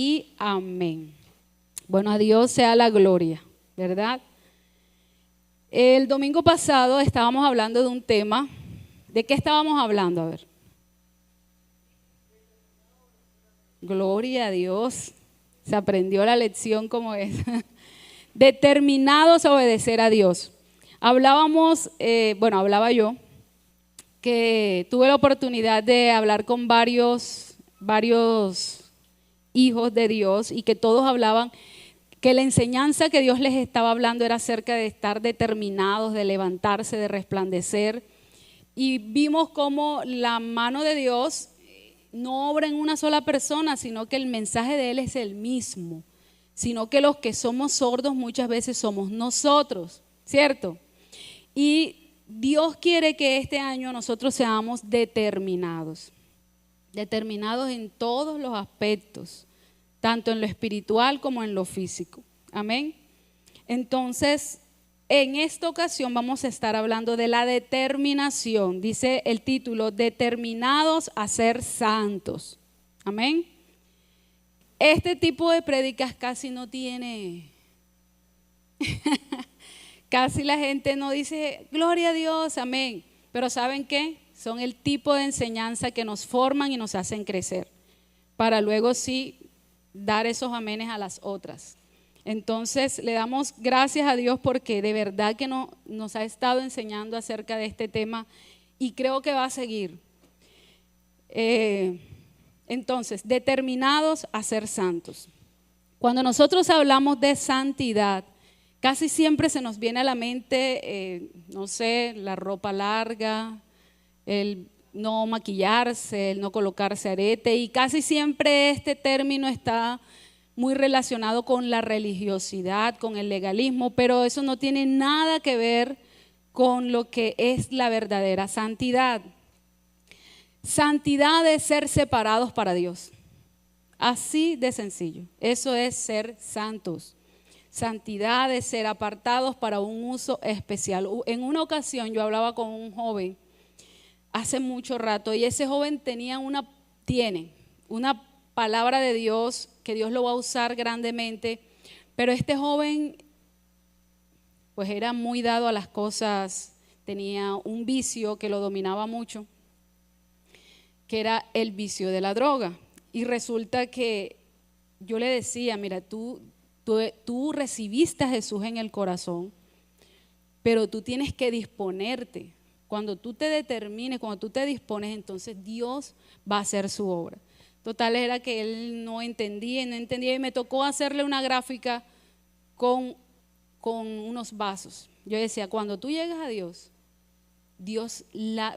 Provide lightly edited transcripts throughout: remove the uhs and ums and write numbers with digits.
Y amén. Bueno, a Dios sea la gloria, ¿verdad? El domingo pasado estábamos hablando de un tema. ¿De qué estábamos hablando? A ver. Gloria a Dios. Se aprendió la lección como es. Determinados a obedecer a Dios. Hablábamos, hablaba yo, que tuve la oportunidad de hablar con varios hijos de Dios y que todos hablaban que la enseñanza que Dios les estaba hablando era acerca de estar determinados, de levantarse, de resplandecer. Y vimos cómo la mano de Dios no obra en una sola persona, sino que el mensaje de Él es el mismo, sino que los que somos sordos muchas veces somos nosotros, ¿cierto? Y Dios quiere que este año nosotros seamos determinados en todos los aspectos, tanto en lo espiritual como en lo físico. Amén. Entonces, en esta ocasión vamos a estar hablando de la determinación. Dice el título, determinados a ser santos. Amén. Este tipo de prédicas casi no tiene, casi la gente no dice, gloria a Dios, amén. Pero ¿saben qué? Son el tipo de enseñanza que nos forman y nos hacen crecer, para luego sí dar esos amenes a las otras. Entonces le damos gracias a Dios porque de verdad que nos ha estado enseñando acerca de este tema y creo que va a seguir. Entonces, determinados a ser santos. Cuando nosotros hablamos de santidad, casi siempre se nos viene a la mente, la ropa larga, el no maquillarse, el no colocarse arete, y casi siempre este término está muy relacionado con la religiosidad, con el legalismo, pero eso no tiene nada que ver con lo que es la verdadera santidad. Santidad es ser separados para Dios, así de sencillo. Eso es ser santos. Santidad es ser apartados para un uso especial. En una ocasión yo hablaba con un joven hace mucho rato y ese joven tiene una palabra de Dios que Dios lo va a usar grandemente, pero este joven pues era muy dado a las cosas, tenía un vicio que lo dominaba mucho, que era el vicio de la droga. Y resulta que yo le decía, mira, tú recibiste a Jesús en el corazón, pero tú tienes que disponerte. Cuando tú te determines, cuando tú te dispones, entonces Dios va a hacer su obra. Total era que él no entendía y me tocó hacerle una gráfica con unos vasos. Yo decía, cuando tú llegas a Dios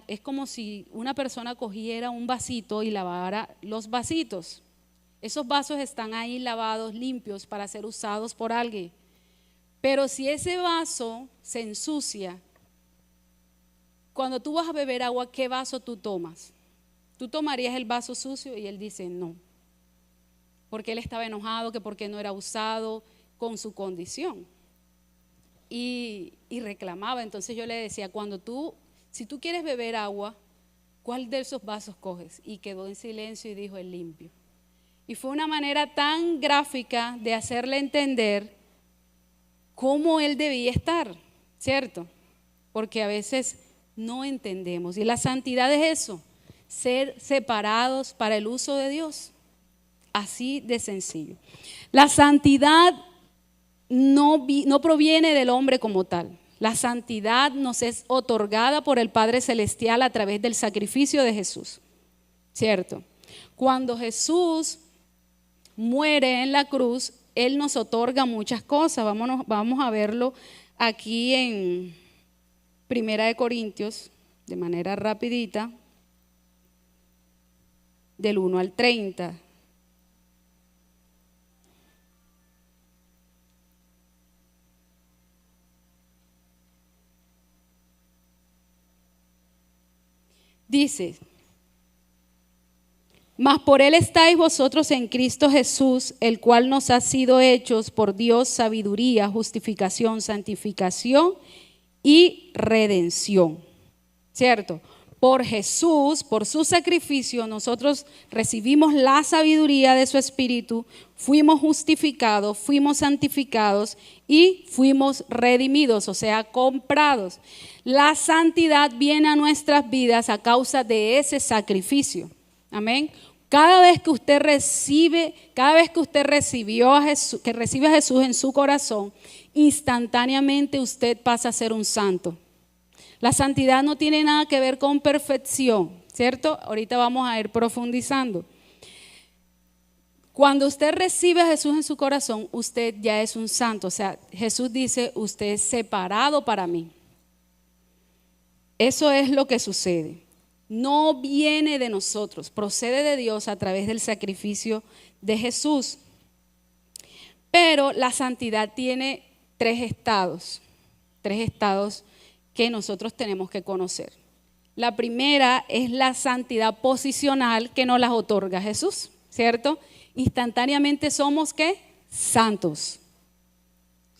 es como si una persona cogiera un vasito y lavara los vasitos. Esos vasos están ahí lavados, limpios para ser usados por alguien. Pero si ese vaso se ensucia, cuando tú vas a beber agua, ¿qué vaso tú tomas? ¿Tú tomarías el vaso sucio? Y él dice no, porque él estaba enojado, que porque no era usado con su condición. Y reclamaba. Entonces yo le decía, si tú quieres beber agua, ¿cuál de esos vasos coges? Y quedó en silencio y dijo el limpio. Y fue una manera tan gráfica de hacerle entender cómo él debía estar, ¿cierto? Porque a veces no entendemos. Y la santidad es eso, ser separados para el uso de Dios. Así de sencillo. La santidad no proviene del hombre como tal. La santidad nos es otorgada por el Padre Celestial a través del sacrificio de Jesús, ¿cierto? Cuando Jesús muere en la cruz, Él nos otorga muchas cosas. Vamos a verlo aquí en Primera de Corintios, de manera rapidita, del 1 al 30. Dice, mas por Él estáis vosotros en Cristo Jesús, el cual nos ha sido hechos por Dios sabiduría, justificación, santificación y redención, ¿cierto? por Jesús, por su sacrificio, nosotros recibimos la sabiduría de su Espíritu, fuimos justificados, fuimos santificados y fuimos redimidos, o sea, comprados. La santidad viene a nuestras vidas a causa de ese sacrificio. Amén. Cada vez que usted recibió a Jesús, que recibe a Jesús en su corazón, instantáneamente usted pasa a ser un santo. La santidad no tiene nada que ver con perfección, ¿cierto? Ahorita vamos a ir profundizando. Cuando usted recibe a Jesús en su corazón, usted ya es un santo. O sea, Jesús dice, usted es separado para mí. Eso es lo que sucede. No viene de nosotros, procede de Dios a través del sacrificio de Jesús. Pero la santidad tiene tres estados que nosotros tenemos que conocer. La primera es la santidad posicional que nos las otorga Jesús, ¿cierto? Instantáneamente somos ¿qué? Santos.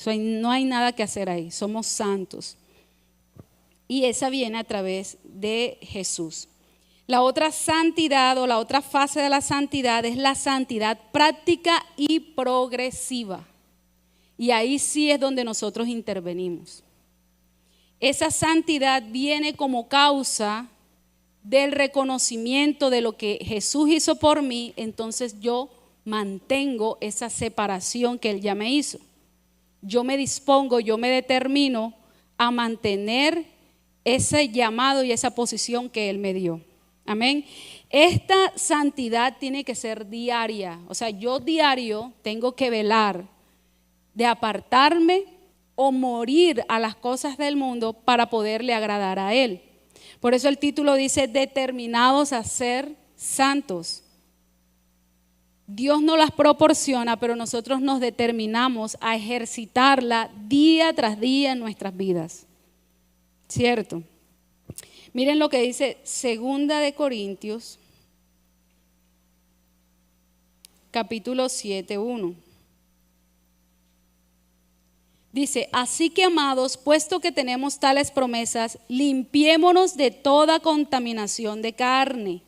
No hay nada que hacer ahí, somos santos. Y esa viene a través de Jesús. La otra santidad o la otra fase de la santidad es la santidad práctica y progresiva. Y ahí sí es donde nosotros intervenimos. Esa santidad viene como causa del reconocimiento de lo que Jesús hizo por mí, entonces yo mantengo esa separación que Él ya me hizo. Yo me dispongo, yo me determino a mantener ese llamado y esa posición que Él me dio. Amén. Esta santidad tiene que ser diaria, o sea, yo diario tengo que velar de apartarme o morir a las cosas del mundo para poderle agradar a Él. Por eso el título dice, determinados a ser santos. Dios nos las proporciona, pero nosotros nos determinamos a ejercitarla día tras día en nuestras vidas. ¿Cierto? Miren lo que dice 2 de Corintios, capítulo 7:1. Dice, así que amados, puesto que tenemos tales promesas, limpiémonos de toda contaminación de carne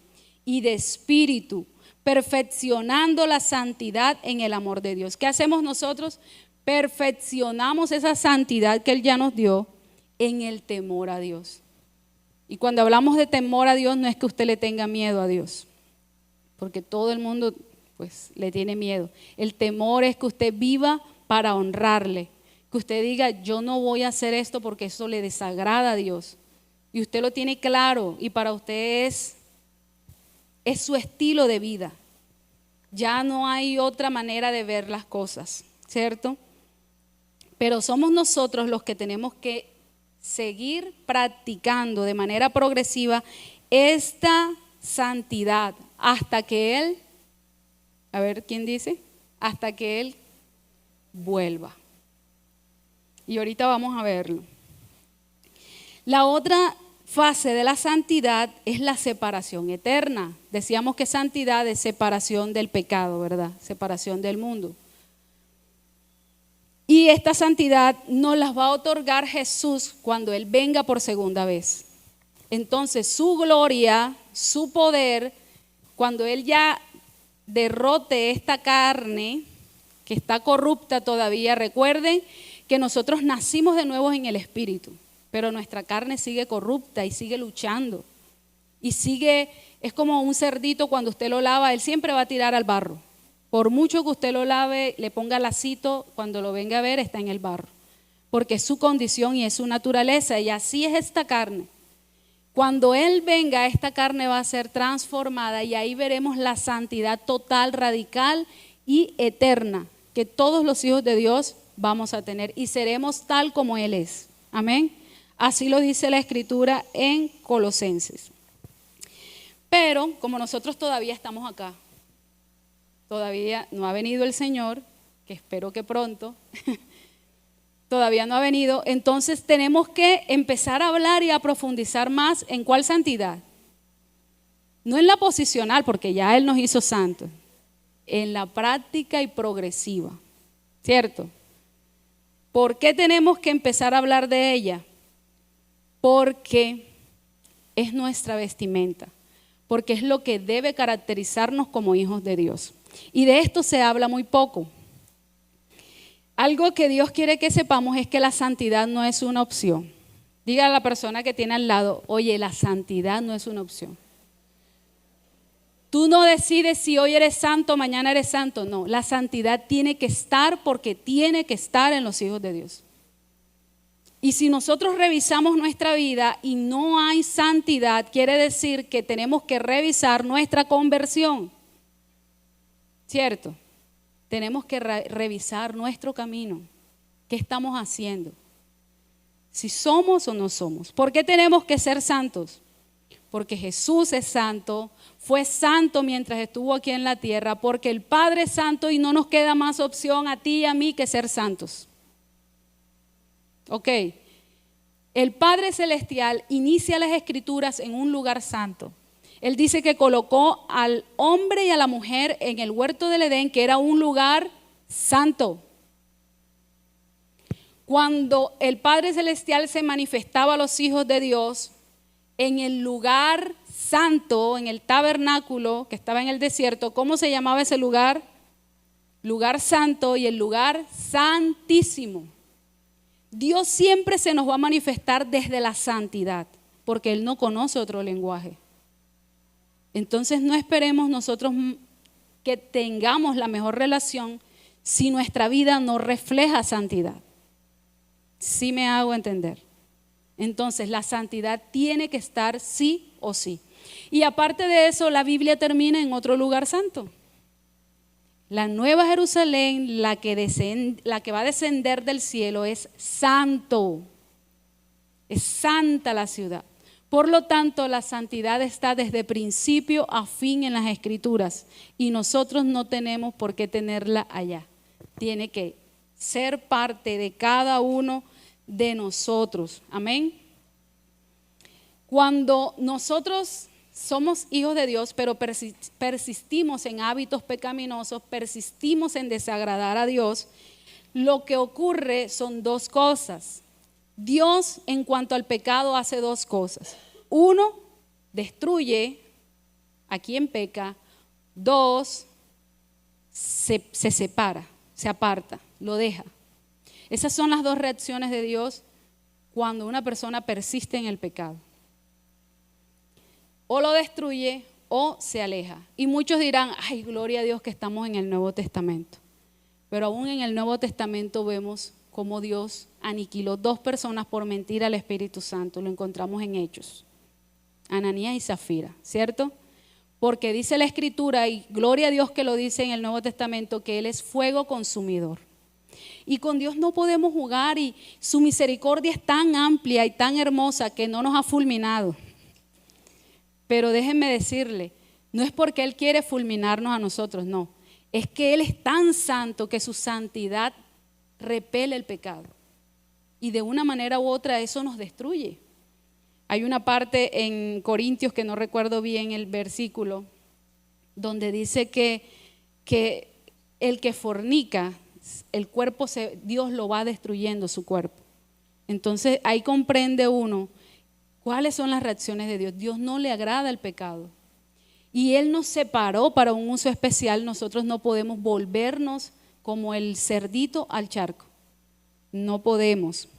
y de espíritu, perfeccionando la santidad en el amor de Dios. ¿Qué hacemos nosotros? Perfeccionamos esa santidad que Él ya nos dio en el temor a Dios. Y cuando hablamos de temor a Dios, no es que usted le tenga miedo a Dios, porque todo el mundo pues le tiene miedo. El temor es que usted viva para honrarle. Que usted diga, yo no voy a hacer esto porque eso le desagrada a Dios. Y usted lo tiene claro y para usted es su estilo de vida. Ya no hay otra manera de ver las cosas, ¿cierto? Pero somos nosotros los que tenemos que seguir practicando de manera progresiva esta santidad hasta que Él, a ver quién dice, hasta que Él vuelva. Y ahorita vamos a verlo. La otra fase de la santidad es la separación eterna. Decíamos que santidad es separación del pecado, ¿verdad? Separación del mundo. Y esta santidad nos las va a otorgar Jesús cuando Él venga por segunda vez. Entonces su gloria, su poder, cuando Él ya derrote esta carne que está corrupta todavía, recuerden que nosotros nacimos de nuevo en el Espíritu, pero nuestra carne sigue corrupta y sigue luchando. Y sigue, es como un cerdito cuando usted lo lava, él siempre va a tirar al barro. Por mucho que usted lo lave, le ponga lacito, cuando lo venga a ver está en el barro. Porque es su condición y es su naturaleza y así es esta carne. Cuando Él venga, esta carne va a ser transformada y ahí veremos la santidad total, radical y eterna que todos los hijos de Dios vamos a tener y seremos tal como Él es. Amén. Así lo dice la Escritura en Colosenses. Pero como nosotros todavía estamos acá, todavía no ha venido el Señor, que espero que pronto, todavía no ha venido, entonces tenemos que empezar a hablar y a profundizar más en cuál santidad. No en la posicional, porque ya Él nos hizo santos, en la práctica y progresiva, ¿cierto? ¿Por qué tenemos que empezar a hablar de ella? Porque es nuestra vestimenta, porque es lo que debe caracterizarnos como hijos de Dios. Y de esto se habla muy poco. Algo que Dios quiere que sepamos es que la santidad no es una opción. Diga a la persona que tiene al lado, oye, la santidad no es una opción. Tú no decides si hoy eres santo, mañana eres santo. No, la santidad tiene que estar porque tiene que estar en los hijos de Dios. Y si nosotros revisamos nuestra vida y no hay santidad, quiere decir que tenemos que revisar nuestra conversión. ¿Cierto? Tenemos que revisar nuestro camino. ¿Qué estamos haciendo? Si somos o no somos. ¿Por qué tenemos que ser santos? Porque Jesús es santo, fue santo mientras estuvo aquí en la tierra, porque el Padre es santo y no nos queda más opción a ti y a mí que ser santos. Ok, el Padre Celestial inicia las Escrituras en un lugar santo. Él dice que colocó al hombre y a la mujer en el huerto del Edén, que era un lugar santo. Cuando el Padre Celestial se manifestaba a los hijos de Dios, en el lugar santo, en el tabernáculo que estaba en el desierto, ¿cómo se llamaba ese lugar? Lugar santo y el lugar santísimo. Dios siempre se nos va a manifestar desde la santidad, porque Él no conoce otro lenguaje. Entonces no esperemos nosotros que tengamos la mejor relación si nuestra vida no refleja santidad. ¿Sí me hago entender? Entonces la santidad tiene que estar sí o sí. Y aparte de eso, la Biblia termina en otro lugar santo. La Nueva Jerusalén, la que va a descender del cielo, es santo. Es santa la ciudad. Por lo tanto, la santidad está desde principio a fin en las Escrituras y nosotros no tenemos por qué tenerla allá. Tiene que ser parte de cada uno de nosotros. Amén. Cuando nosotros somos hijos de Dios, pero persistimos en hábitos pecaminosos, persistimos en desagradar a Dios, lo que ocurre son dos cosas. Dios, en cuanto al pecado, hace dos cosas. Uno, destruye a quien peca. Dos, se separa, se aparta, lo deja. Esas son las dos reacciones de Dios cuando una persona persiste en el pecado. O lo destruye o se aleja. Y muchos dirán, ay, gloria a Dios que estamos en el Nuevo Testamento. Pero aún en el Nuevo Testamento vemos cómo Dios aniquiló dos personas por mentir al Espíritu Santo. Lo encontramos en Hechos. Ananías y Zafira, ¿cierto? Porque dice la Escritura, y gloria a Dios que lo dice en el Nuevo Testamento, que Él es fuego consumidor. Y con Dios no podemos jugar y su misericordia es tan amplia y tan hermosa que no nos ha fulminado. Pero déjenme decirle, no es porque Él quiere fulminarnos a nosotros, no. Es que Él es tan santo que su santidad repele el pecado. Y de una manera u otra eso nos destruye. Hay una parte en Corintios que no recuerdo bien el versículo, donde dice que el que fornica, el cuerpo, Dios lo va destruyendo su cuerpo. Entonces ahí comprende uno cuáles son las reacciones de Dios. Dios no le agrada el pecado. Y Él nos separó para un uso especial. Nosotros no podemos volvernos como el cerdito al charco. No podemos.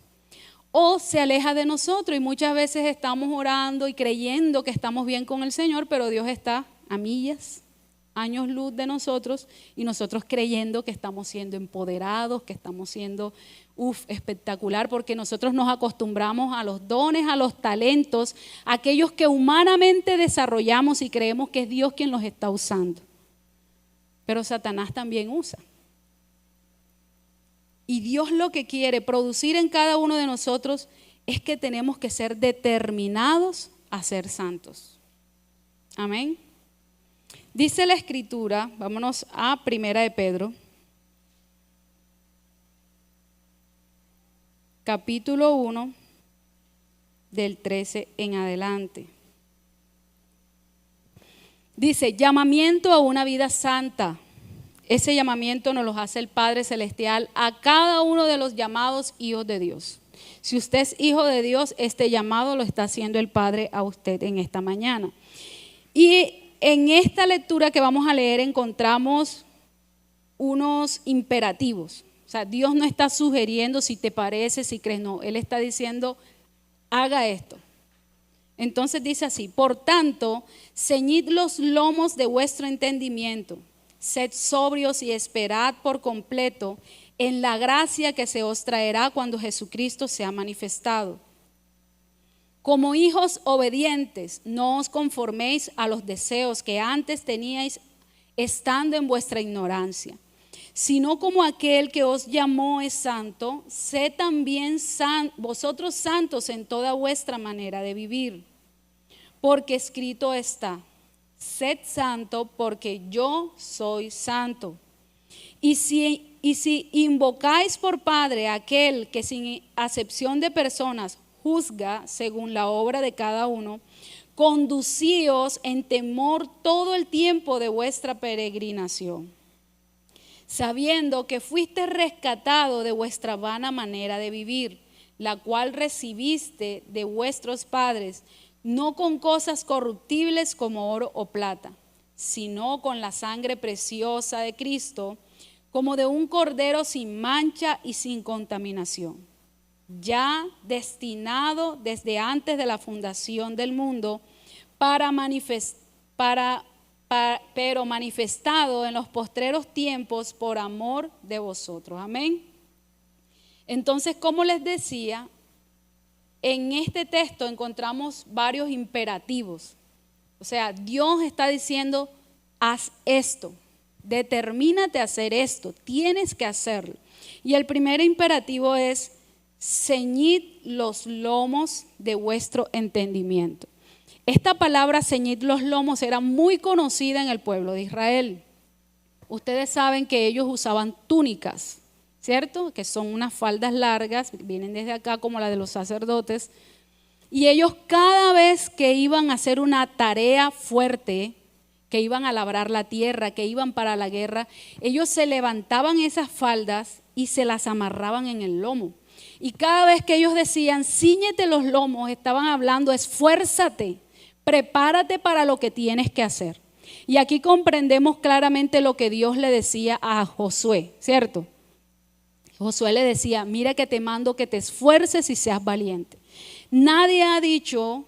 O se aleja de nosotros y muchas veces estamos orando y creyendo que estamos bien con el Señor, pero Dios está a millas, años luz de nosotros y nosotros creyendo que estamos siendo empoderados, que estamos siendo espectacular, porque nosotros nos acostumbramos a los dones, a los talentos, aquellos que humanamente desarrollamos y creemos que es Dios quien los está usando. Pero Satanás también usa. Y Dios lo que quiere producir en cada uno de nosotros es que tenemos que ser determinados a ser santos. Amén. Dice la Escritura, vámonos a Primera de Pedro, capítulo 1, del 13 en adelante. Dice, llamamiento a una vida santa. Ese llamamiento nos lo hace el Padre Celestial a cada uno de los llamados hijos de Dios. Si usted es hijo de Dios, este llamado lo está haciendo el Padre a usted en esta mañana. Y en esta lectura que vamos a leer encontramos unos imperativos. O sea, Dios no está sugiriendo si te parece, si crees, no. Él está diciendo, haga esto. Entonces dice así: por tanto, ceñid los lomos de vuestro entendimiento, sed sobrios y esperad por completo en la gracia que se os traerá cuando Jesucristo sea manifestado. Como hijos obedientes, no os conforméis a los deseos que antes teníais estando en vuestra ignorancia, sino como aquel que os llamó es santo, sed también vosotros santos en toda vuestra manera de vivir. Porque escrito está: sed santo porque yo soy santo. Y si invocáis por Padre a aquel que sin acepción de personas juzga según la obra de cada uno, conducíos en temor todo el tiempo de vuestra peregrinación, sabiendo que fuiste rescatado de vuestra vana manera de vivir, la cual recibiste de vuestros padres, no con cosas corruptibles como oro o plata, sino con la sangre preciosa de Cristo, como de un cordero sin mancha y sin contaminación, ya destinado desde antes de la fundación del mundo, pero manifestado en los postreros tiempos por amor de vosotros. Amén. Entonces, como les decía, en este texto encontramos varios imperativos. O sea, Dios está diciendo, haz esto, determínate a hacer esto, tienes que hacerlo. Y el primer imperativo es: ceñid los lomos de vuestro entendimiento. Esta palabra ceñid los lomos era muy conocida en el pueblo de Israel. Ustedes saben que ellos usaban túnicas, ¿cierto? Que son unas faldas largas, vienen desde acá como la de los sacerdotes. Y ellos cada vez que iban a hacer una tarea fuerte, que iban a labrar la tierra, que iban para la guerra, ellos se levantaban esas faldas y se las amarraban en el lomo. Y cada vez que ellos decían, cíñete los lomos, estaban hablando, esfuérzate, prepárate para lo que tienes que hacer. Y aquí comprendemos claramente lo que Dios le decía a Josué, ¿cierto? Josué le decía, mira que te mando que te esfuerces y seas valiente. Nadie ha dicho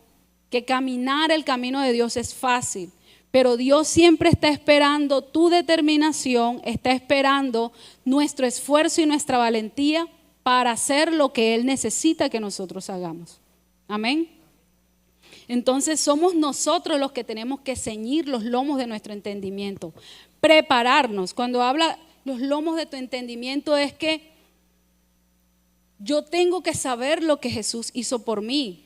que caminar el camino de Dios es fácil, pero Dios siempre está esperando tu determinación, está esperando nuestro esfuerzo y nuestra valentía para hacer lo que Él necesita que nosotros hagamos. Amén. Entonces somos nosotros los que tenemos que ceñir los lomos de nuestro entendimiento, prepararnos. Cuando habla los lomos de tu entendimiento es que yo tengo que saber lo que Jesús hizo por mí.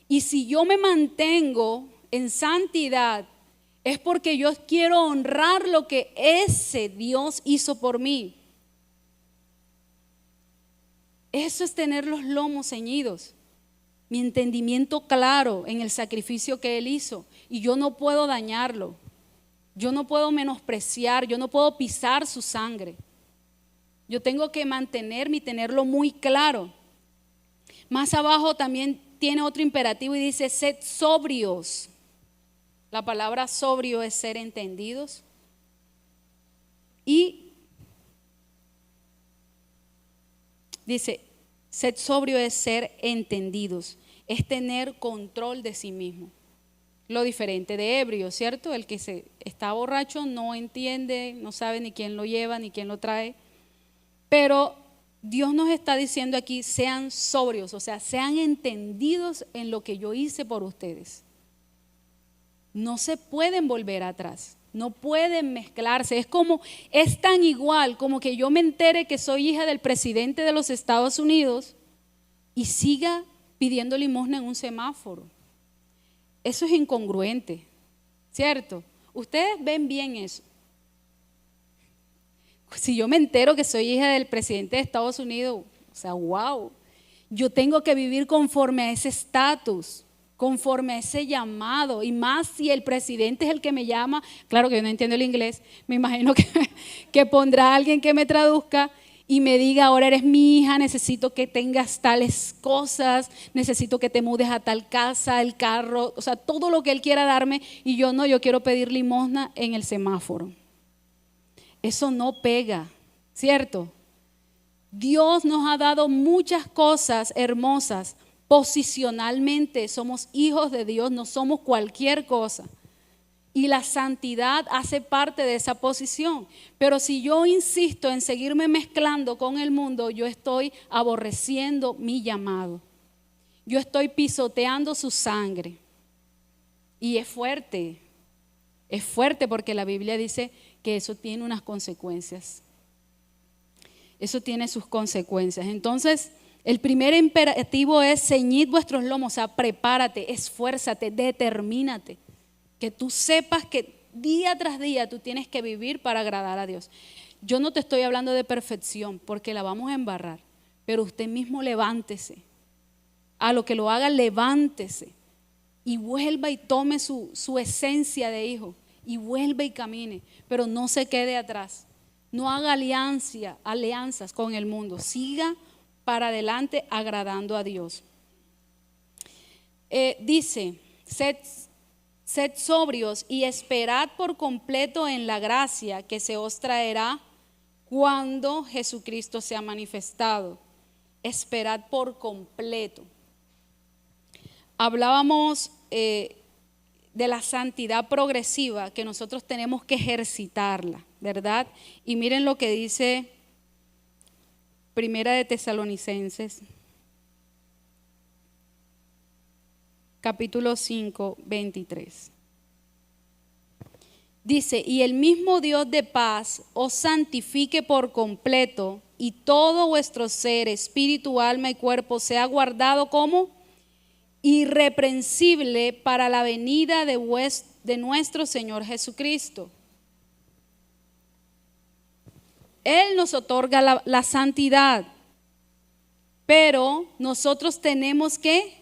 Y si yo me mantengo en santidad, es porque yo quiero honrar lo que ese Dios hizo por mí. Eso es tener los lomos ceñidos, mi entendimiento claro en el sacrificio que Él hizo. Y yo no puedo dañarlo, yo no puedo menospreciar, yo no puedo pisar su sangre. Yo tengo que mantenerme y tenerlo muy claro. Más abajo también tiene otro imperativo y dice, sed sobrios. La palabra sobrio es ser entendidos. Y dice, sed sobrio es ser entendidos, es tener control de sí mismo. Lo diferente de ebrio, ¿cierto? El que está borracho no entiende, no sabe ni quién lo lleva, ni quién lo trae. Pero Dios nos está diciendo aquí, sean sobrios, o sea, sean entendidos en lo que yo hice por ustedes. No se pueden volver atrás, no pueden mezclarse. Es tan igual como que yo me entere que soy hija del presidente de los Estados Unidos y siga pidiendo limosna en un semáforo. Eso es incongruente, ¿cierto? Ustedes ven bien eso. Si yo me entero que soy hija del presidente de Estados Unidos, o sea, wow, yo tengo que vivir conforme a ese estatus, conforme a ese llamado, y más si el presidente es el que me llama. Claro que yo no entiendo el inglés, me imagino que pondrá a alguien que me traduzca, y me diga, ahora eres mi hija, necesito que tengas tales cosas, necesito que te mudes a tal casa, el carro, o sea, todo lo que Él quiera darme, y yo no, yo quiero pedir limosna en el semáforo. Eso no pega, ¿cierto? Dios nos ha dado muchas cosas hermosas. Posicionalmente somos hijos de Dios, no somos cualquier cosa. Y la santidad hace parte de esa posición. Pero si yo insisto en seguirme mezclando con el mundo, yo estoy aborreciendo mi llamado. Yo estoy pisoteando su sangre. Y es fuerte porque la Biblia dice que eso tiene unas consecuencias. Eso tiene sus consecuencias. Entonces, el primer imperativo es ceñid vuestros lomos, o sea, prepárate, esfuérzate, determínate. Que tú sepas que día tras día tú tienes que vivir para agradar a Dios. Yo no te estoy hablando de perfección porque la vamos a embarrar, pero usted mismo levántese. A lo que lo haga, levántese y vuelva y tome su esencia de hijo y vuelva y camine, pero no se quede atrás. No haga alianzas con el mundo. Siga para adelante agradando a Dios. Dice, sed sobrios y esperad por completo en la gracia que se os traerá cuando Jesucristo sea manifestado. Esperad por completo. Hablábamos de la santidad progresiva, que nosotros tenemos que ejercitarla, ¿verdad? Y miren lo que dice Primera de Tesalonicenses, capítulo 5, 23. Dice, y el mismo Dios de paz os santifique por completo, y todo vuestro ser, espíritu, alma y cuerpo sea guardado como irreprensible para la venida de nuestro Señor Jesucristo. Él nos otorga la santidad, pero nosotros tenemos que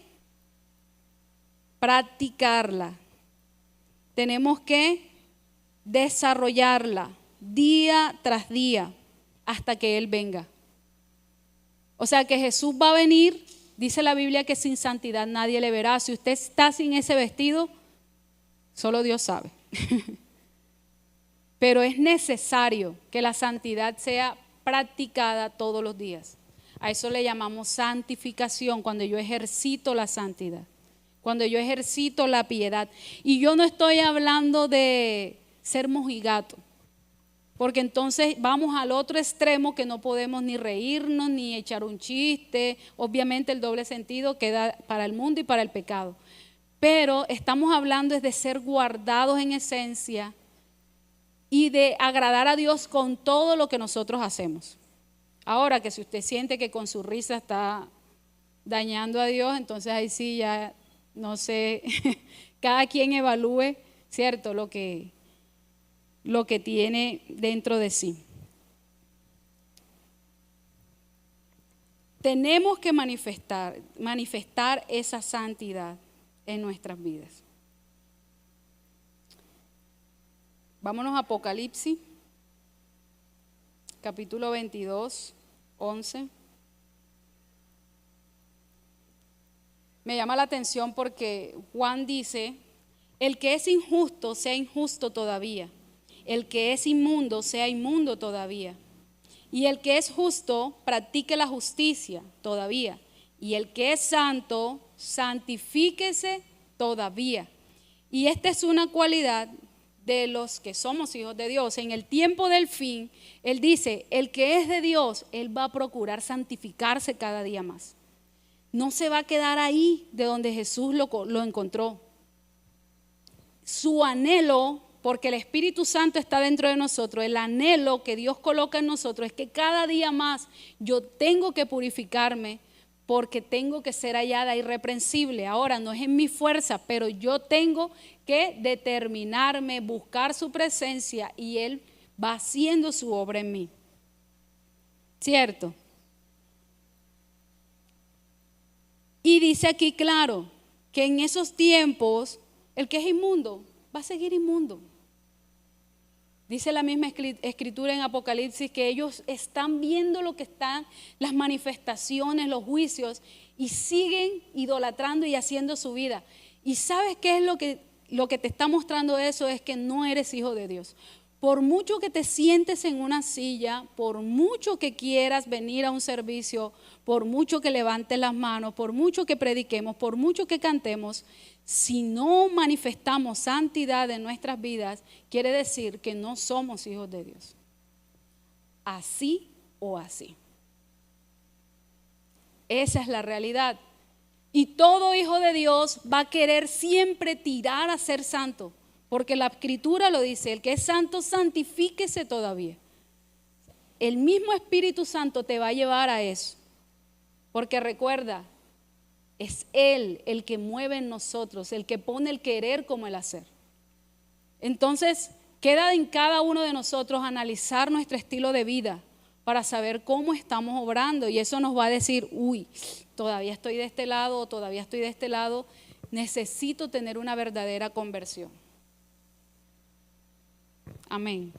practicarla. Tenemos que desarrollarla día tras día hasta que Él venga. O sea que Jesús va a venir, dice la Biblia que sin santidad nadie le verá. Si usted está sin ese vestido, solo Dios sabe. Pero es necesario que la santidad sea practicada todos los días. A eso le llamamos santificación, cuando yo ejercito la santidad, cuando yo ejercito la piedad. Y yo no estoy hablando de ser mojigato, porque entonces vamos al otro extremo que no podemos ni reírnos ni echar un chiste. Obviamente el doble sentido queda para el mundo y para el pecado. Pero estamos hablando es de ser guardados en esencia y de agradar a Dios con todo lo que nosotros hacemos. Ahora que si usted siente que con su risa está dañando a Dios, entonces ahí sí ya no sé, cada quien evalúe, ¿cierto?, lo que tiene dentro de sí. Tenemos que manifestar esa santidad en nuestras vidas. Vámonos a Apocalipsis, capítulo 22, 11. Me llama la atención porque Juan dice, el que es injusto sea injusto todavía, el que es inmundo sea inmundo todavía, y el que es justo practique la justicia todavía, y el que es santo santifíquese todavía. Y esta es una cualidad de los que somos hijos de Dios. En el tiempo del fin, Él dice, el que es de Dios, Él va a procurar santificarse cada día más. No se va a quedar ahí de donde Jesús lo encontró. Su anhelo, porque el Espíritu Santo está dentro de nosotros, el anhelo que Dios coloca en nosotros es que cada día más yo tengo que purificarme, porque tengo que ser hallada irreprensible. Ahora no es en mi fuerza, pero yo tengo que determinarme, buscar su presencia, y Él va haciendo su obra en mí. ¿Cierto? Y dice aquí claro que en esos tiempos el que es inmundo va a seguir inmundo. Dice la misma escritura en Apocalipsis que ellos están viendo lo que están, las manifestaciones, los juicios, y siguen idolatrando y haciendo su vida. ¿Y sabes qué es lo que te está mostrando eso? Es que no eres hijo de Dios. Por mucho que te sientes en una silla, por mucho que quieras venir a un servicio, por mucho que levantes las manos, por mucho que prediquemos, por mucho que cantemos, si no manifestamos santidad en nuestras vidas, quiere decir que no somos hijos de Dios. Así o así. Esa es la realidad. Y todo hijo de Dios va a querer siempre tirar a ser santo. Porque la escritura lo dice, el que es santo, santifíquese todavía. El mismo Espíritu Santo te va a llevar a eso. Porque recuerda, es Él el que mueve en nosotros, el que pone el querer como el hacer. Entonces, queda en cada uno de nosotros analizar nuestro estilo de vida para saber cómo estamos obrando. Y eso nos va a decir, uy, todavía estoy de este lado, todavía estoy de este lado. Necesito tener una verdadera conversión. Amén.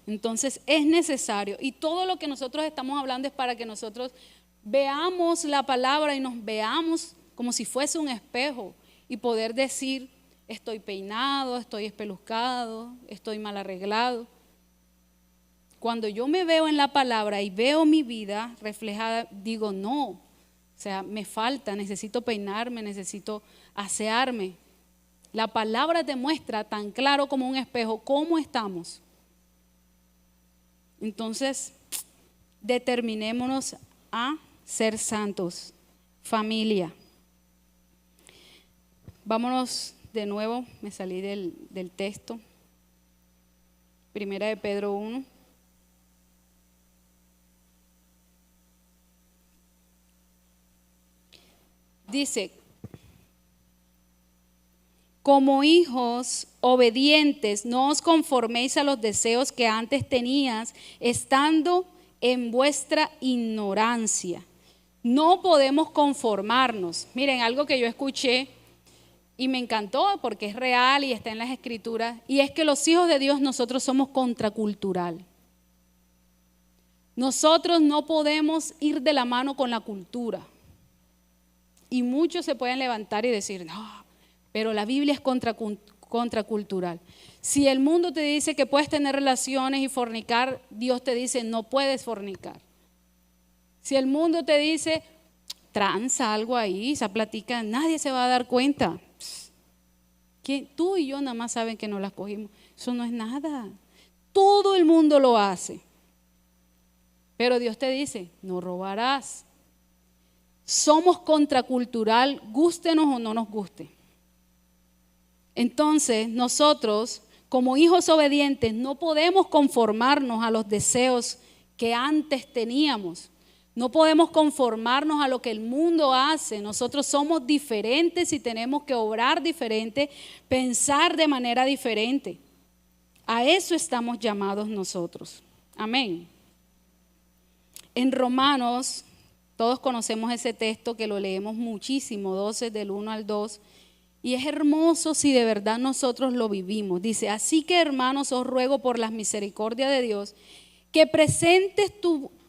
Entonces es necesario, y todo lo que nosotros estamos hablando es para que nosotros veamos la palabra y nos veamos como si fuese un espejo y poder decir, estoy peinado, estoy espelucado, estoy mal arreglado. Cuando yo me veo en la palabra y veo mi vida reflejada, digo no, o sea, me falta, necesito peinarme, necesito asearme. La palabra te muestra tan claro como un espejo cómo estamos. Entonces, determinémonos a ser santos, familia. Vámonos de nuevo, me salí del texto. Primera de Pedro 1. Dice, como hijos obedientes, no os conforméis a los deseos que antes tenías, estando en vuestra ignorancia. No podemos conformarnos. Miren, algo que yo escuché y me encantó porque es real y está en las escrituras, y es que los hijos de Dios nosotros somos contracultural. Nosotros no podemos ir de la mano con la cultura. Y muchos se pueden levantar y decir, no, pero la Biblia es contracultural. Si el mundo te dice que puedes tener relaciones y fornicar, Dios te dice no puedes fornicar. Si el mundo te dice tranza algo ahí, esa plática, nadie se va a dar cuenta. Tú y yo nada más saben que no las cogimos. Eso no es nada. Todo el mundo lo hace. Pero Dios te dice, no robarás. Somos contracultural, gústenos o no nos guste. Entonces, nosotros, como hijos obedientes, no podemos conformarnos a los deseos que antes teníamos. No podemos conformarnos a lo que el mundo hace. Nosotros somos diferentes y tenemos que obrar diferente, pensar de manera diferente. A eso estamos llamados nosotros. Amén. En Romanos, todos conocemos ese texto que lo leemos muchísimo, 12 del 1 al 2. Y es hermoso si de verdad nosotros lo vivimos. Dice, así que hermanos os ruego por las misericordias de Dios, que presentes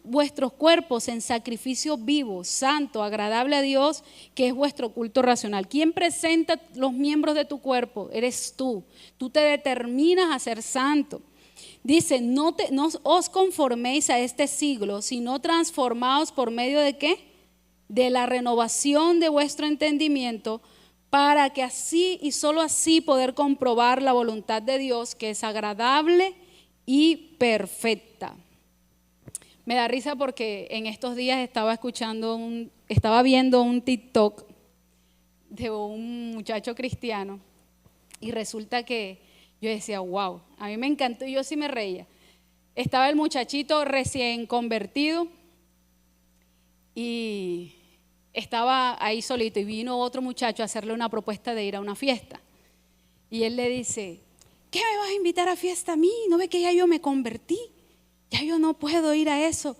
vuestros cuerpos en sacrificio vivo, santo, agradable a Dios, que es vuestro culto racional. ¿Quién presenta los miembros de tu cuerpo? Eres tú. Tú te determinas a ser santo. Dice, no os conforméis a este siglo, sino transformaos por medio de ¿qué? De la renovación de vuestro entendimiento, para que así y solo así poder comprobar la voluntad de Dios, que es agradable y perfecta. Me da risa porque en estos días estaba viendo un TikTok de un muchacho cristiano y resulta que yo decía, wow, a mí me encantó y yo sí me reía. Estaba el muchachito recién convertido y estaba ahí solito y vino otro muchacho a hacerle una propuesta de ir a una fiesta. Y él le dice, ¿qué me vas a invitar a fiesta a mí? ¿No ve que ya yo me convertí? Ya yo no puedo ir a eso.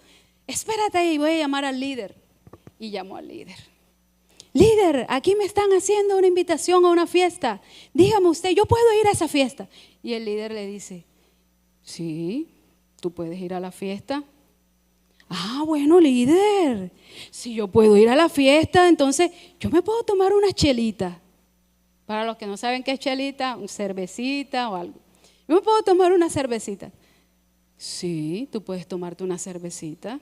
Espérate ahí, voy a llamar al líder. Y llamó al líder. Líder, aquí me están haciendo una invitación a una fiesta. Dígame usted, ¿yo puedo ir a esa fiesta? Y el líder le dice, Sí, tú puedes ir a la fiesta. Ah, bueno, líder, si yo puedo ir a la fiesta, entonces yo me puedo tomar unas chelitas. Para los que no saben qué es chelita, una cervecita o algo. Yo me puedo tomar una cervecita. Sí, tú puedes tomarte una cervecita.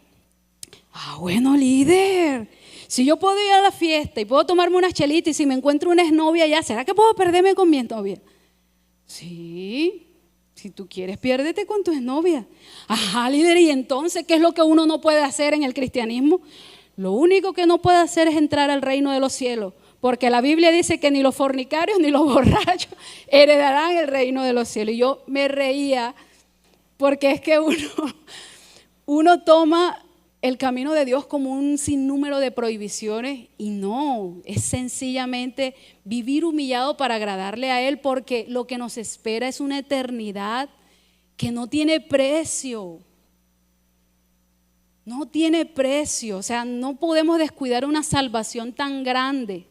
Ah, bueno, líder, si yo puedo ir a la fiesta y puedo tomarme unas chelitas y si me encuentro una exnovia allá, ¿será que puedo perderme con mi exnovia? Sí. Si tú quieres, piérdete con tu exnovia. Ajá, líder, ¿y entonces qué es lo que uno no puede hacer en el cristianismo? Lo único que no puede hacer es entrar al reino de los cielos, porque la Biblia dice que ni los fornicarios ni los borrachos heredarán el reino de los cielos. Y yo me reía porque es que uno toma el camino de Dios como un sinnúmero de prohibiciones y no, es sencillamente vivir humillado para agradarle a Él, porque lo que nos espera es una eternidad que no tiene precio. No tiene precio, o sea, no podemos descuidar una salvación tan grande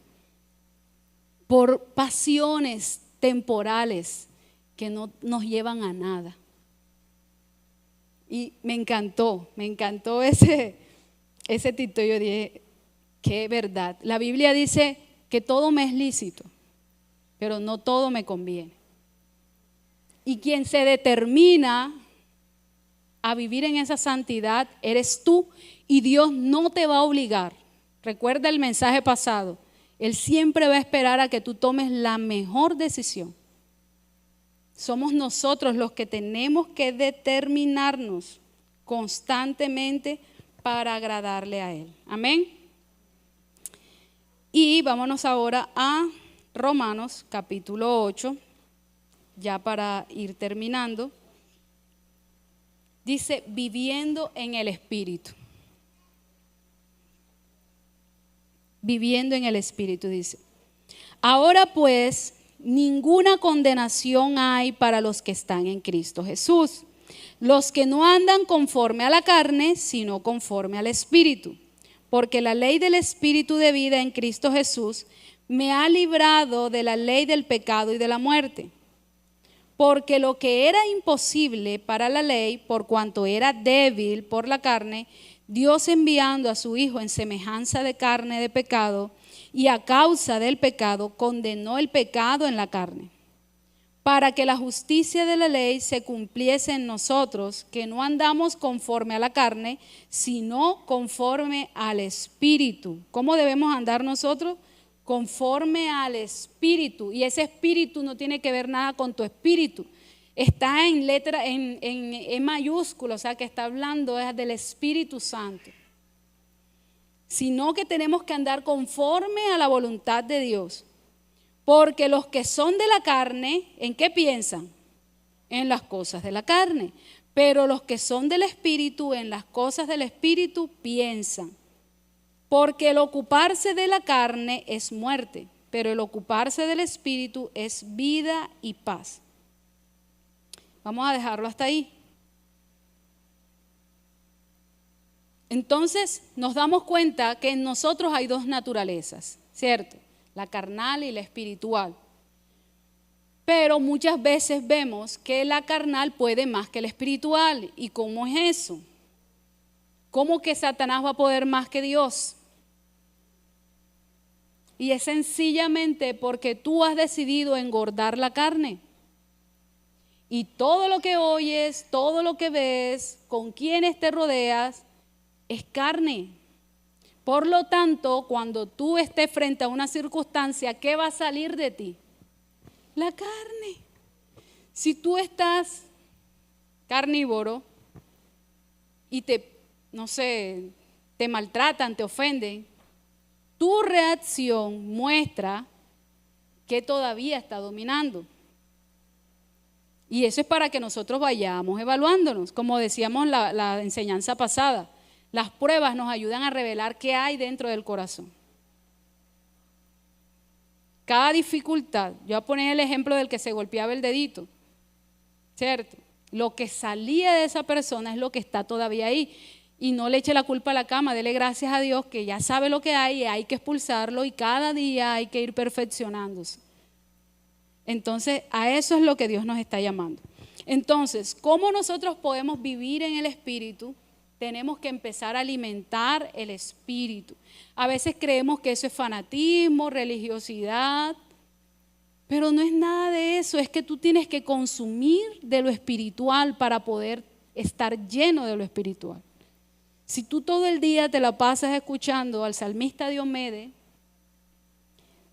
por pasiones temporales que no nos llevan a nada. Y me encantó ese título. Yo dije, qué verdad. La Biblia dice que todo me es lícito, pero no todo me conviene. Y quien se determina a vivir en esa santidad eres tú, y Dios no te va a obligar. Recuerda el mensaje pasado. Él siempre va a esperar a que tú tomes la mejor decisión. Somos nosotros los que tenemos que determinarnos constantemente para agradarle a Él. Amén. Y vámonos ahora a Romanos capítulo 8, ya para ir terminando. Dice, viviendo en el Espíritu. Viviendo en el Espíritu, dice. Ahora pues, ninguna condenación hay para los que están en Cristo Jesús, los que no andan conforme a la carne, sino conforme al Espíritu. Porque la ley del Espíritu de vida en Cristo Jesús me ha librado de la ley del pecado y de la muerte. Porque lo que era imposible para la ley, por cuanto era débil por la carne, Dios enviando a su Hijo en semejanza de carne de pecado, y a causa del pecado condenó el pecado en la carne, para que la justicia de la ley se cumpliese en nosotros, que no andamos conforme a la carne, sino conforme al Espíritu. ¿Cómo debemos andar nosotros? Conforme al Espíritu. Y ese Espíritu no tiene que ver nada con tu espíritu. Está en letra, en mayúscula, o sea que está hablando del Espíritu Santo. Sino que tenemos que andar conforme a la voluntad de Dios. Porque los que son de la carne, ¿en qué piensan? En las cosas de la carne. Pero los que son del Espíritu, en las cosas del Espíritu piensan. Porque el ocuparse de la carne es muerte, pero el ocuparse del Espíritu es vida y paz. Vamos a dejarlo hasta ahí. Entonces nos damos cuenta que en nosotros hay dos naturalezas, ¿cierto? La carnal y la espiritual. Pero muchas veces vemos que la carnal puede más que la espiritual. ¿Y cómo es eso? ¿Cómo que Satanás va a poder más que Dios? Y es sencillamente porque tú has decidido engordar la carne. Y todo lo que oyes, todo lo que ves, con quienes te rodeas, es carne. Por lo tanto, cuando tú estés frente a una circunstancia, ¿qué va a salir de ti? La carne. Si tú estás carnívoro y te maltratan, te ofenden, tu reacción muestra que todavía está dominando. Y eso es para que nosotros vayamos evaluándonos. Como decíamos la enseñanza pasada, las pruebas nos ayudan a revelar qué hay dentro del corazón. Cada dificultad, yo voy a poner el ejemplo del que se golpeaba el dedito, ¿cierto? Lo que salía de esa persona es lo que está todavía ahí. Y no le eche la culpa a la cama, dele gracias a Dios que ya sabe lo que hay que expulsarlo y cada día hay que ir perfeccionándose. Entonces, a eso es lo que Dios nos está llamando. Entonces, ¿cómo nosotros podemos vivir en el Espíritu? Tenemos que empezar a alimentar el Espíritu. A veces creemos que eso es fanatismo, religiosidad, pero no es nada de eso. Es que tú tienes que consumir de lo espiritual para poder estar lleno de lo espiritual. Si tú todo el día te la pasas escuchando al salmista Diomedes,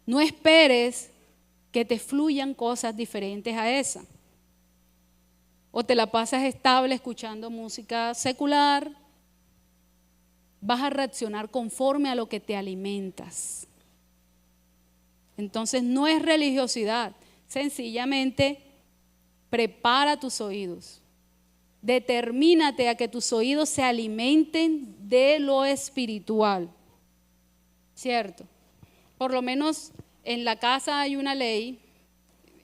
no esperes que te fluyan cosas diferentes a esa. O te la pasas estable escuchando música secular, vas a reaccionar conforme a lo que te alimentas. Entonces no es religiosidad, sencillamente prepara tus oídos. Determínate a que tus oídos se alimenten de lo espiritual, ¿cierto? Por lo menos en la casa hay una ley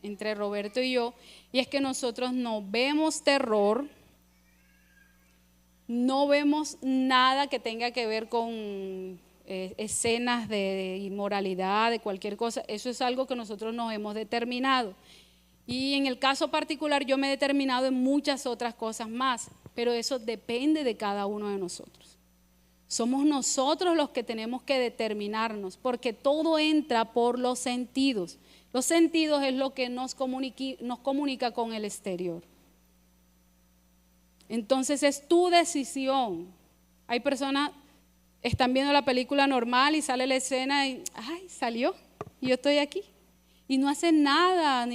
entre Roberto y yo, y es que nosotros no vemos terror, no vemos nada que tenga que ver con escenas de inmoralidad, de cualquier cosa. Eso es algo que nosotros nos hemos determinado. Y en el caso particular yo me he determinado en muchas otras cosas más, pero eso depende de cada uno de nosotros. Somos nosotros los que tenemos que determinarnos, porque todo entra por los sentidos. Los sentidos es lo que nos comunica con el exterior. Entonces es tu decisión. Hay personas que están viendo la película normal y sale la escena y ¡ay, salió! Y yo estoy aquí. Y no hacen nada,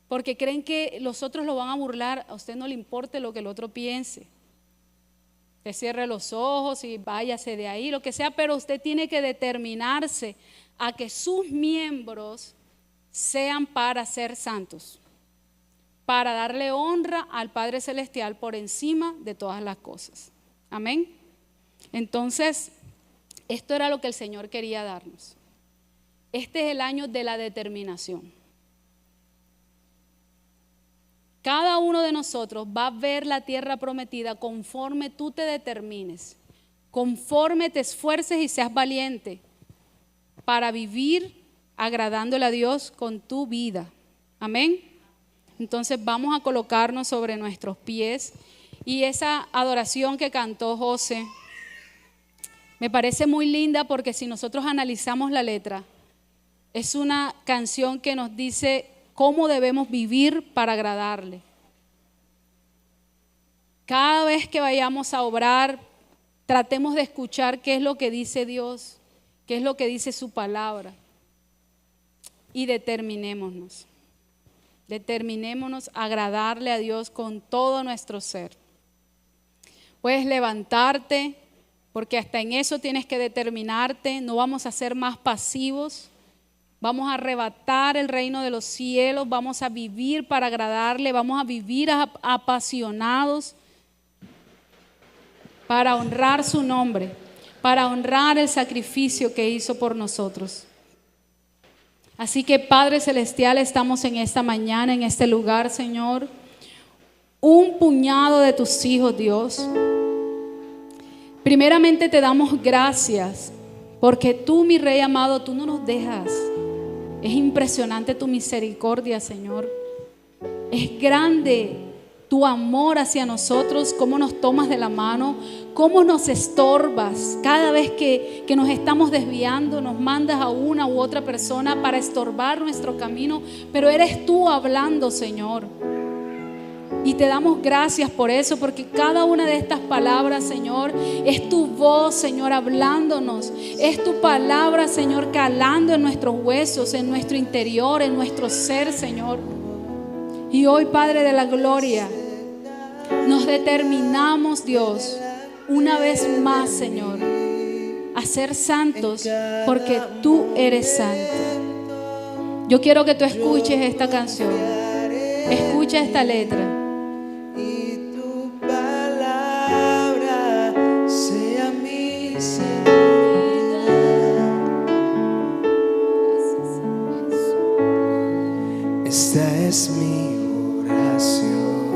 porque creen que los otros lo van a burlar. A usted no le importe lo que el otro piense. Usted cierre los ojos y váyase de ahí, lo que sea, pero usted tiene que determinarse a que sus miembros sean para ser santos, para darle honra al Padre Celestial por encima de todas las cosas. Amén. Entonces, esto era lo que el Señor quería darnos. Este es el año de la determinación. Cada uno de nosotros va a ver la tierra prometida conforme tú te determines, conforme te esfuerces y seas valiente para vivir agradándole a Dios con tu vida. Amén. Entonces vamos a colocarnos sobre nuestros pies, y esa adoración que cantó José me parece muy linda, porque si nosotros analizamos la letra, es una canción que nos dice cómo debemos vivir para agradarle. Cada vez que vayamos a obrar, tratemos de escuchar qué es lo que dice Dios, qué es lo que dice su palabra, y determinémonos a agradarle a Dios con todo nuestro ser. Puedes levantarte, porque hasta en eso tienes que determinarte. No vamos a ser más pasivos. Vamos a arrebatar el reino de los cielos, vamos a vivir para agradarle, vamos a vivir apasionados para honrar su nombre, para honrar el sacrificio que hizo por nosotros. Así que Padre Celestial, estamos en esta mañana, en este lugar, Señor, un puñado de tus hijos, Dios. Primeramente te damos gracias, porque tú, mi Rey amado, tú no nos dejas. Es impresionante tu misericordia, Señor. Es grande tu amor hacia nosotros, cómo nos tomas de la mano, cómo nos estorbas. Cada vez que nos estamos desviando, nos mandas a una u otra persona para estorbar nuestro camino, pero eres tú hablando, Señor. Y te damos gracias por eso, porque cada una de estas palabras, Señor, es tu voz, Señor, hablándonos. Es tu palabra, Señor, calando en nuestros huesos, en nuestro interior, en nuestro ser, Señor. Y hoy, Padre de la gloria, nos determinamos, Dios, una vez más, Señor, a ser santos, porque tú eres santo. Yo quiero que tú escuches esta canción, escucha esta letra. Esta es mi oración.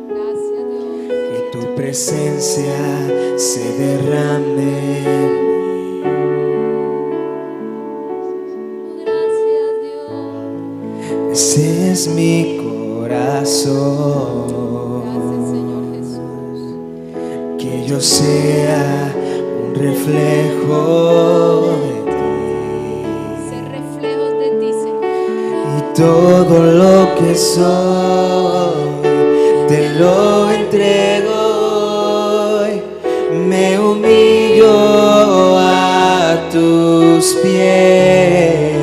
Gracias, Dios. Que tu presencia se derrame en mí. Gracias, Dios. Ese es mi corazón. corazón. Gracias, Señor Jesús. Que yo sea un reflejo de Ser reflejos de ti, Señor. ti. Y todo lo que soy te lo entrego hoy. Me humillo a tus pies.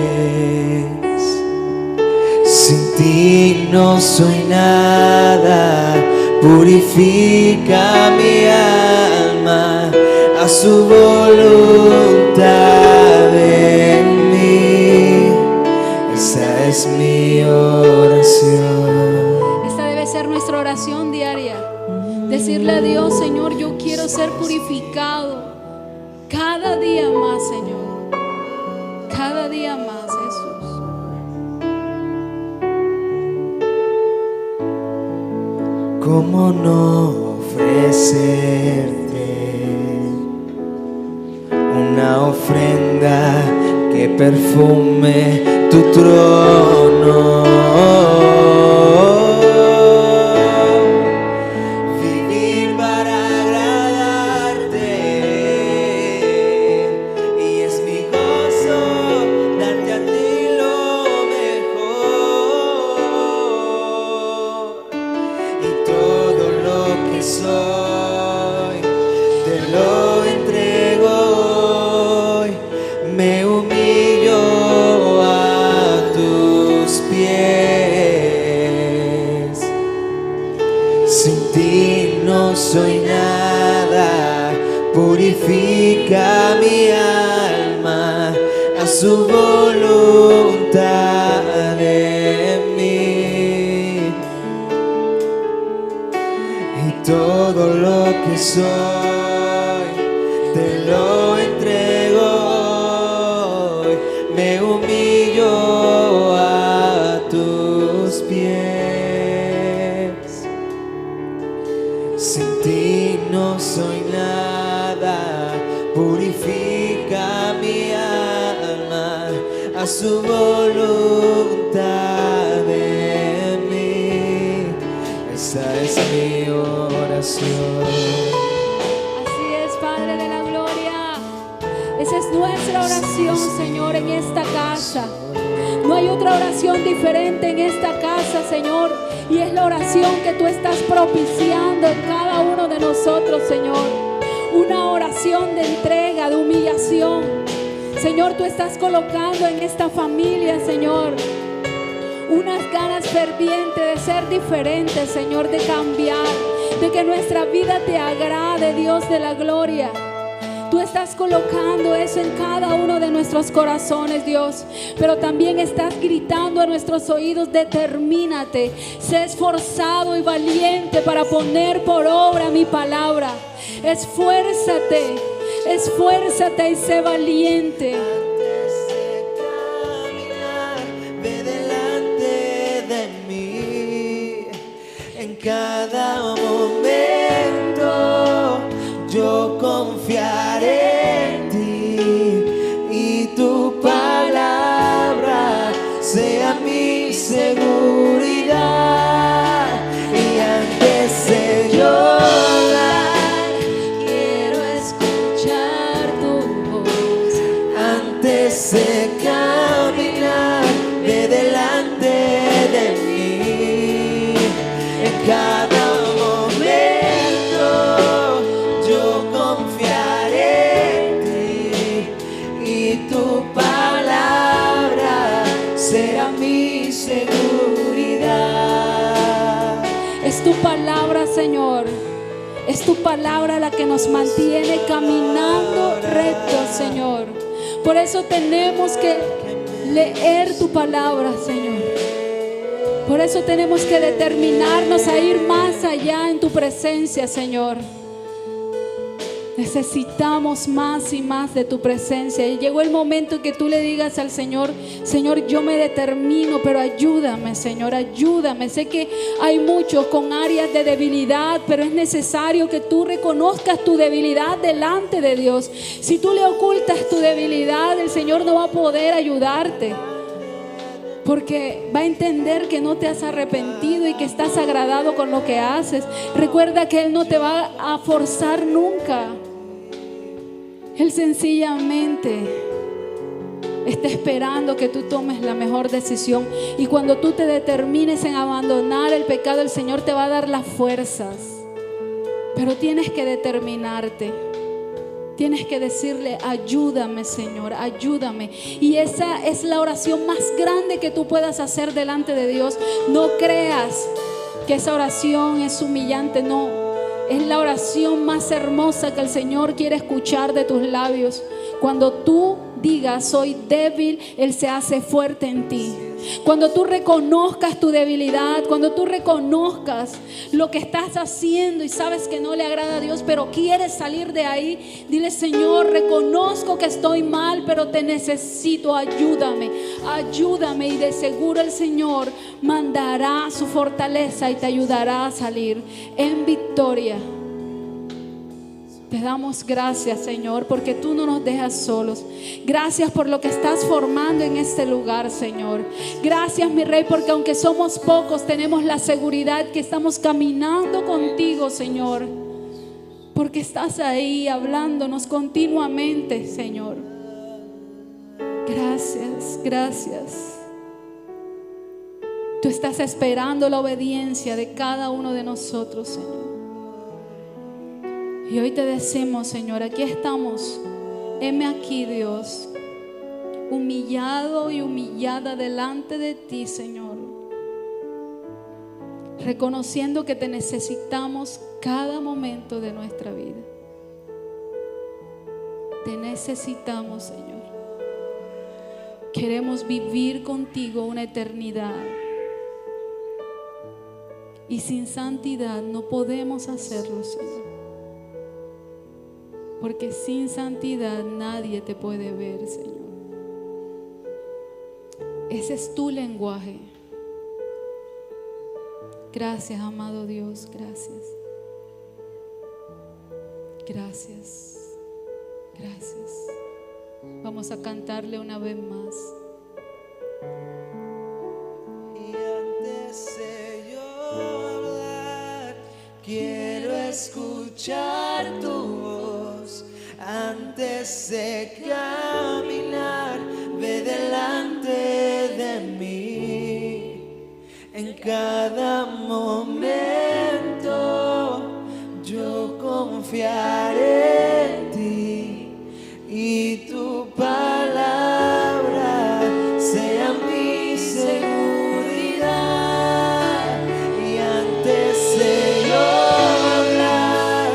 Sin ti no soy nada. Purifica mi alma a su voluntad en mí. Esa es mi oración. Esta debe ser nuestra oración diaria. Decirle a Dios, Señor, yo quiero ser purificado cada día más, Señor. Cada día más, Jesús. ¿Cómo no ofrecerte una ofrenda que perfume tu trono? Vivir para agradarte, y es mi gozo darte a ti lo mejor. Y todo lo que soy te lo entrego hoy. Me humillo a tus pies. Sin ti no soy nada. Purifica mi alma a su voluntad en mí. Y todo lo que soy te lo entrego hoy. Me humillo a tus pies. Sin ti no soy nada. Purifica mi alma a su voluntad en mí. Esa es mi oración. Así es, Padre de la gloria. Esa es nuestra oración, Señor, en esta casa. No hay otra oración diferente en esta casa, Señor. Y es la oración que tú estás propiciando en cada uno de nosotros, Señor. Una oración de entrega, de humillación. Señor, tú estás colocando en esta familia, Señor, unas ganas fervientes de ser diferentes, Señor, de cambiar, de que nuestra vida te agrade, Dios de la gloria. Tú estás colocando eso en cada uno de nuestros corazones, Dios. Pero también estás gritando a nuestros oídos: determínate, sé esforzado y valiente para poner por obra mi palabra. Esfuérzate, esfuérzate y sé valiente. Ve delante de mí en cada momento. Yo confiaré en ti y tu palabra sea mi seguridad. Y antes de llorar, Quiero escuchar tu voz. antes de caminar, ve delante de mí en cada momento. Yo confiaré en ti y tu palabra será mi seguridad. Es tu palabra, Señor. Es tu palabra la que nos mantiene caminando recto, Señor. Por eso tenemos que leer tu palabra, Señor. Por eso tenemos que determinarnos a ir más allá en tu presencia, Señor. Necesitamos más y más de tu presencia. Y llegó el momento en que tú le digas al Señor: Señor, yo me determino, pero ayúdame, Señor, ayúdame. Sé que hay muchos con áreas de debilidad, pero es necesario que tú reconozcas tu debilidad delante de Dios. Si tú le ocultas tu debilidad, el Señor no va a poder ayudarte. porque va a entender que no te has arrepentido y que estás agradado con lo que haces. Recuerda que Él no te va a forzar nunca. Él sencillamente está esperando que tú tomes la mejor decisión. Y cuando tú te determines en abandonar el pecado, el Señor te va a dar las fuerzas. Pero tienes que determinarte. Tienes que decirle: ayúdame, Señor, ayúdame. Y esa es la oración más grande que tú puedas hacer delante de Dios. No creas que esa oración es humillante, no. Es la oración más hermosa que el Señor quiere escuchar de tus labios. Cuando tú digas: soy débil, Él se hace fuerte en ti. Cuando tú reconozcas tu debilidad, cuando tú reconozcas lo que estás haciendo y sabes que no le agrada a Dios, pero quieres salir de ahí, dile: Señor, reconozco que estoy mal, pero te necesito, ayúdame, ayúdame. Y de seguro el Señor mandará su fortaleza y te ayudará a salir en victoria. Te damos gracias, Señor, porque tú no nos dejas solos. Gracias por lo que estás formando en este lugar, Señor. Gracias, mi Rey, porque aunque somos pocos, tenemos la seguridad que estamos caminando contigo, Señor. Porque estás ahí hablándonos continuamente, Señor. Gracias, gracias. Tú estás esperando la obediencia de cada uno de nosotros, Señor. Y hoy te decimos, Señor, aquí estamos. Heme aquí, Dios, humillado y humillada delante de ti, Señor, reconociendo que te necesitamos cada momento de nuestra vida. Te necesitamos, Señor. Queremos vivir contigo una eternidad. Y sin santidad no podemos hacerlo, Señor. Porque sin santidad nadie te puede ver, Señor. Ese es tu lenguaje. Gracias, amado Dios, gracias. Gracias, gracias. Vamos a cantarle una vez más. Y antes de yo hablar, quiero escuchar tu voz. Antes de caminar, ve delante de mí. En cada momento yo confiaré en ti y tu palabra sea mi seguridad. Y antes de yo hablar,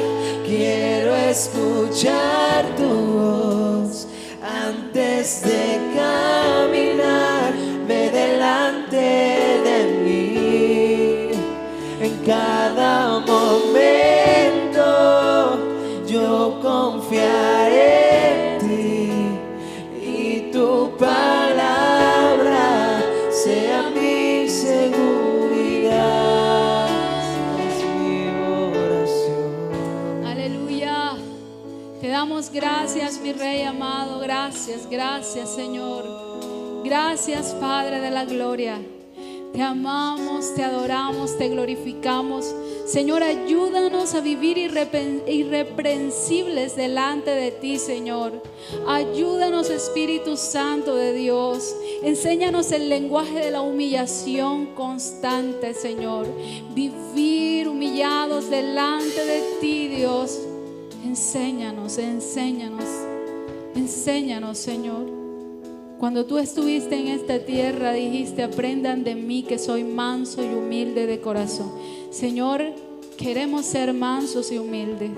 quiero escuchar tu voz. Antes de caminar, ve delante de mí. En cada momento yo confiaré en ti y tu palabra sea mi seguridad. Es mi oración. Aleluya. Te damos gracias, mi Rey amado. Gracias, gracias, Señor. Gracias, Padre de la gloria. Te amamos, te adoramos, te glorificamos. Señor, ayúdanos a vivir irreprensibles delante de ti, Señor. Ayúdanos, Espíritu Santo de Dios. Enséñanos el lenguaje de la humillación constante, Señor. Vivir humillados delante de ti, Dios. Enséñanos, enséñanos, enséñanos, Señor. Cuando tú estuviste en esta tierra, dijiste: aprendan de mí que soy manso y humilde de corazón. Señor, queremos ser mansos y humildes.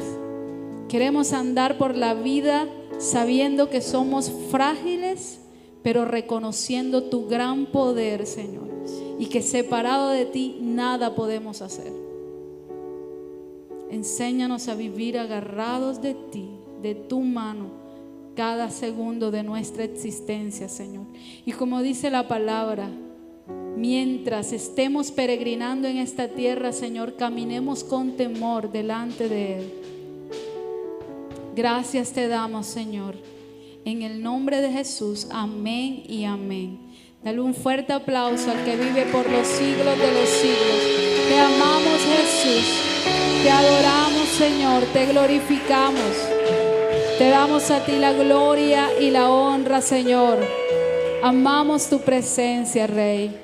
Queremos andar por la vida sabiendo que somos frágiles, pero reconociendo tu gran poder, Señor, y que separado de ti nada podemos hacer. Enséñanos a vivir agarrados de ti, de tu mano, cada segundo de nuestra existencia, Señor. Y como dice la palabra, mientras estemos peregrinando en esta tierra, Señor, caminemos con temor delante de Él. Gracias te damos, Señor. En el nombre de Jesús, amén y amén. Dale un fuerte aplauso al que vive por los siglos de los siglos. Te amamos, Jesús. Te adoramos, Señor. Te glorificamos. Te damos a ti la gloria y la honra, Señor. Amamos tu presencia, Rey.